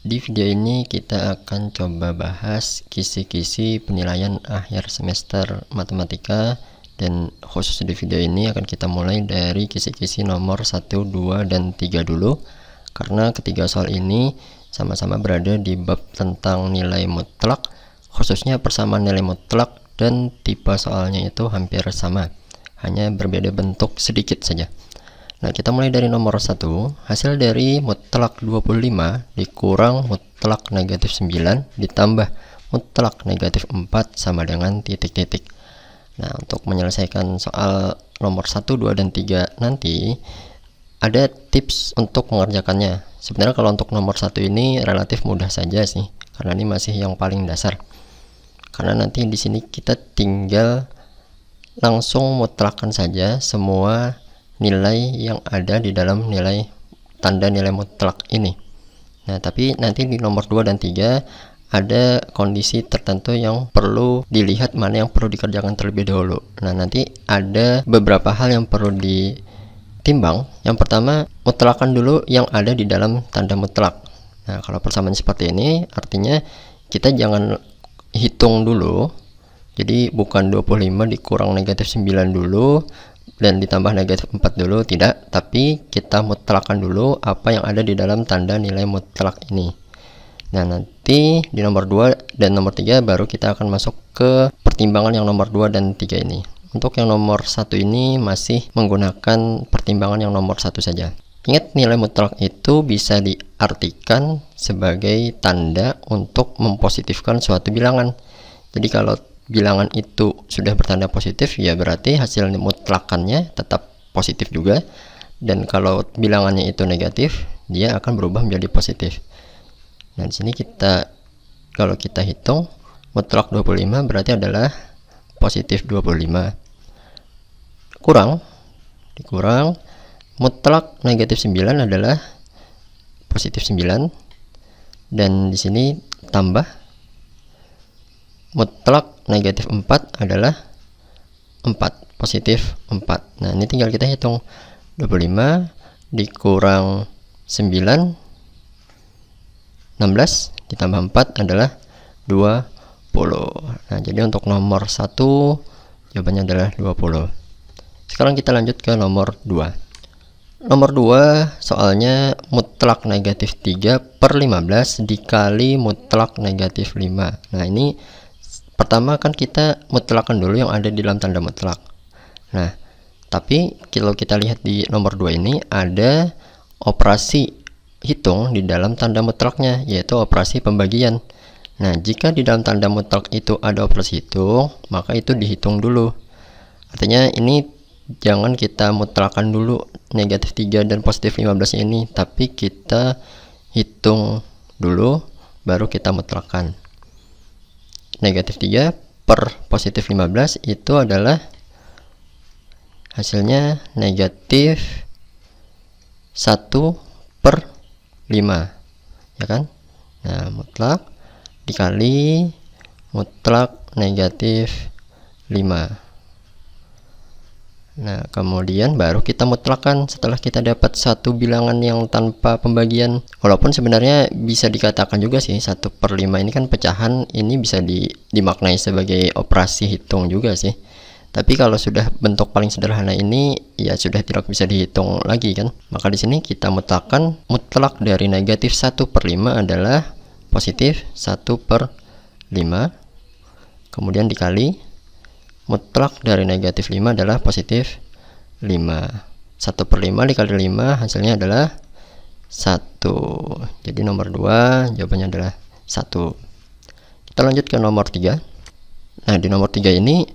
Di video ini kita akan coba bahas kisi-kisi penilaian akhir semester matematika, dan khusus di video ini akan kita mulai dari kisi-kisi nomor 1, 2, dan 3 dulu, karena ketiga soal ini sama-sama berada di bab tentang nilai mutlak, khususnya persamaan nilai mutlak, dan tipe soalnya itu hampir sama, hanya berbeda bentuk sedikit saja. Nah, kita mulai dari nomor 1. Hasil dari mutlak 25 dikurang mutlak negatif 9 ditambah mutlak negatif 4 sama dengan titik-titik. Nah, untuk menyelesaikan soal nomor 1, 2, dan 3 nanti ada tips untuk mengerjakannya. Sebenarnya kalau untuk nomor 1 ini relatif mudah saja sih, karena ini masih yang paling dasar. Karena nanti di sini kita tinggal langsung mutlakkan saja semua nilai yang ada di dalam nilai tanda nilai mutlak ini. Nah, tapi nanti di nomor 2 dan 3 ada kondisi tertentu yang perlu dilihat, mana yang perlu dikerjakan terlebih dahulu. Nah, nanti ada beberapa hal yang perlu ditimbang. Yang pertama, mutlakkan dulu yang ada di dalam tanda mutlak. Nah, kalau persamaan seperti ini artinya kita jangan hitung dulu. Jadi bukan 25 dikurang negatif 9 dulu dan ditambah negatif 4 dulu, tidak, tapi kita mutlakkan dulu apa yang ada di dalam tanda nilai mutlak ini. Nah, nanti di nomor 2 dan nomor 3 baru kita akan masuk ke pertimbangan yang nomor 2 dan 3 ini. Untuk yang nomor 1 ini masih menggunakan pertimbangan yang nomor 1 saja. Ingat, nilai mutlak itu bisa diartikan sebagai tanda untuk mempositifkan suatu bilangan. Jadi kalau bilangan itu sudah bertanda positif, ya berarti hasil mutlakannya tetap positif juga. Dan kalau bilangannya itu negatif, dia akan berubah menjadi positif. Nah, di sini kalau kita hitung mutlak 25 berarti adalah positif 25. Dikurang mutlak negatif 9 adalah positif 9. Dan di sini tambah mutlak negatif 4 adalah 4, positif 4. Nah, ini tinggal kita hitung 25 dikurang 9, 16 ditambah 4 adalah 20. Nah, jadi untuk nomor 1 jawabannya adalah 20. Sekarang kita lanjut ke nomor 2. Nomor 2 soalnya mutlak negatif 3/15 dikali mutlak negatif 5. Nah, ini pertama kan kita mutlakkan dulu yang ada di dalam tanda mutlak. Nah, tapi kalau kita lihat di nomor 2 ini ada operasi hitung di dalam tanda mutlaknya, yaitu operasi pembagian. Nah, jika di dalam tanda mutlak itu ada operasi hitung, maka itu dihitung dulu. Artinya ini jangan kita mutlakkan dulu negatif 3 dan positif 15 ini, tapi kita hitung dulu baru kita mutlakkan. Negatif 3 per positif 15 itu adalah hasilnya negatif 1/5, ya kan? Nah, mutlak dikali mutlak negatif 5. Nah, kemudian baru kita mutlakkan setelah kita dapat satu bilangan yang tanpa pembagian. Walaupun sebenarnya bisa dikatakan juga sih 1/5 ini kan pecahan, ini bisa dimaknai sebagai operasi hitung juga sih. Tapi kalau sudah bentuk paling sederhana ini ya sudah tidak bisa dihitung lagi kan. Maka di sini kita mutlakkan mutlak dari negatif 1/5 adalah positif 1/5. Kemudian dikali mutlak dari negatif 5 adalah positif 5. 1/5 dikali 5 hasilnya adalah 1. Jadi nomor 2 jawabannya adalah 1. Kita lanjut ke nomor 3. Nah, di nomor 3 ini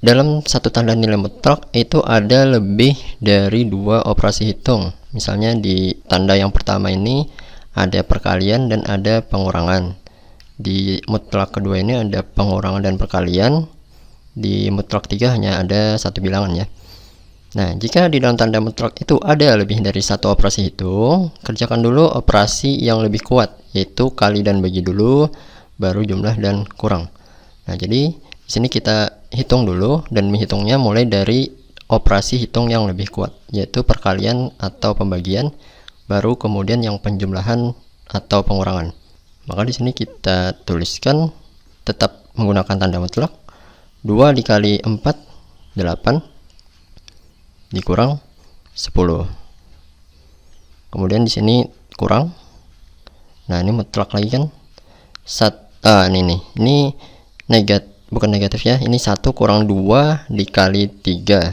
dalam satu tanda nilai mutlak itu ada lebih dari 2 operasi hitung. Misalnya di tanda yang pertama ini ada perkalian dan ada pengurangan. Di mutlak kedua ini ada pengurangan dan perkalian. Di mutlak 3 hanya ada satu bilangan ya. Nah, jika di dalam tanda mutlak itu ada lebih dari satu operasi hitung, kerjakan dulu operasi yang lebih kuat, yaitu kali dan bagi dulu, baru jumlah dan kurang. Nah, jadi di sini kita hitung dulu, dan menghitungnya mulai dari operasi hitung yang lebih kuat, yaitu perkalian atau pembagian, baru kemudian yang penjumlahan atau pengurangan. Maka di sini kita tuliskan tetap menggunakan tanda mutlak. 2 dikali 4 8 dikurang 10. Kemudian di sini kurang. Nah, ini mutlak lagi kan. Ini bukan negatif ya. Ini 1 kurang 2 dikali 3.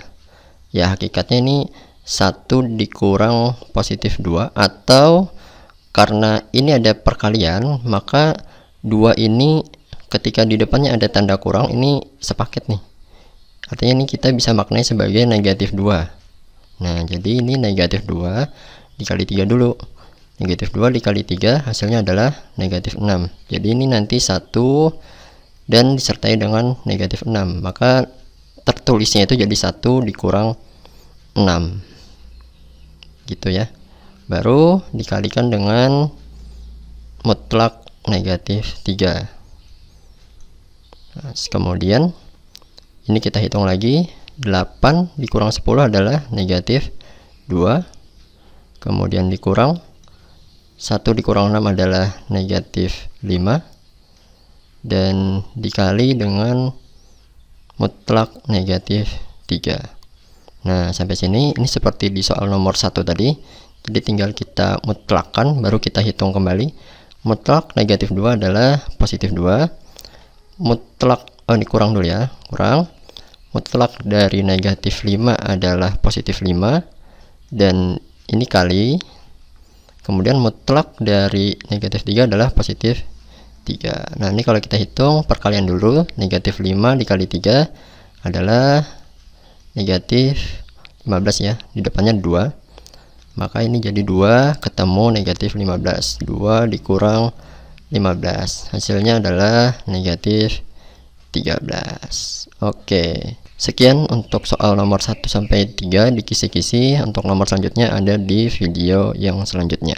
Ya, hakikatnya ini 1 dikurang positif 2, atau karena ini ada perkalian, maka 2 ini ketika di depannya ada tanda kurang, ini sepaket nih. Artinya ini kita bisa maknai sebagai negatif 2. Nah, jadi ini negatif 2 dikali 3 dulu. Negatif 2 dikali 3 hasilnya adalah negatif 6. Jadi ini nanti 1 dan disertai dengan negatif 6. Maka tertulisnya itu jadi 1 dikurang 6. Gitu ya. Baru dikalikan dengan mutlak negatif 3. Nah, kemudian ini kita hitung lagi. 8 dikurang 10 adalah negatif 2. Kemudian dikurang 1 dikurang 6 adalah negatif 5. Dan dikali dengan mutlak negatif 3. Nah, sampai sini ini seperti di soal nomor 1 tadi. Jadi tinggal kita mutlakkan, baru kita hitung kembali. Mutlak negatif 2 adalah positif 2. Mutlak, ini kurang dulu ya, kurang. Mutlak dari negatif 5 adalah positif 5. Dan ini kali. Kemudian mutlak dari negatif 3 adalah positif 3. Nah, ini kalau kita hitung perkalian dulu. Negatif 5 dikali 3 adalah negatif 15 ya. Di depannya 2. Maka ini jadi 2 ketemu negatif 15. 2 dikurang 15. Hasilnya adalah negatif 13. Oke. Sekian untuk soal nomor 1 sampai 3 di kisi-kisi. Untuk nomor selanjutnya ada di video yang selanjutnya.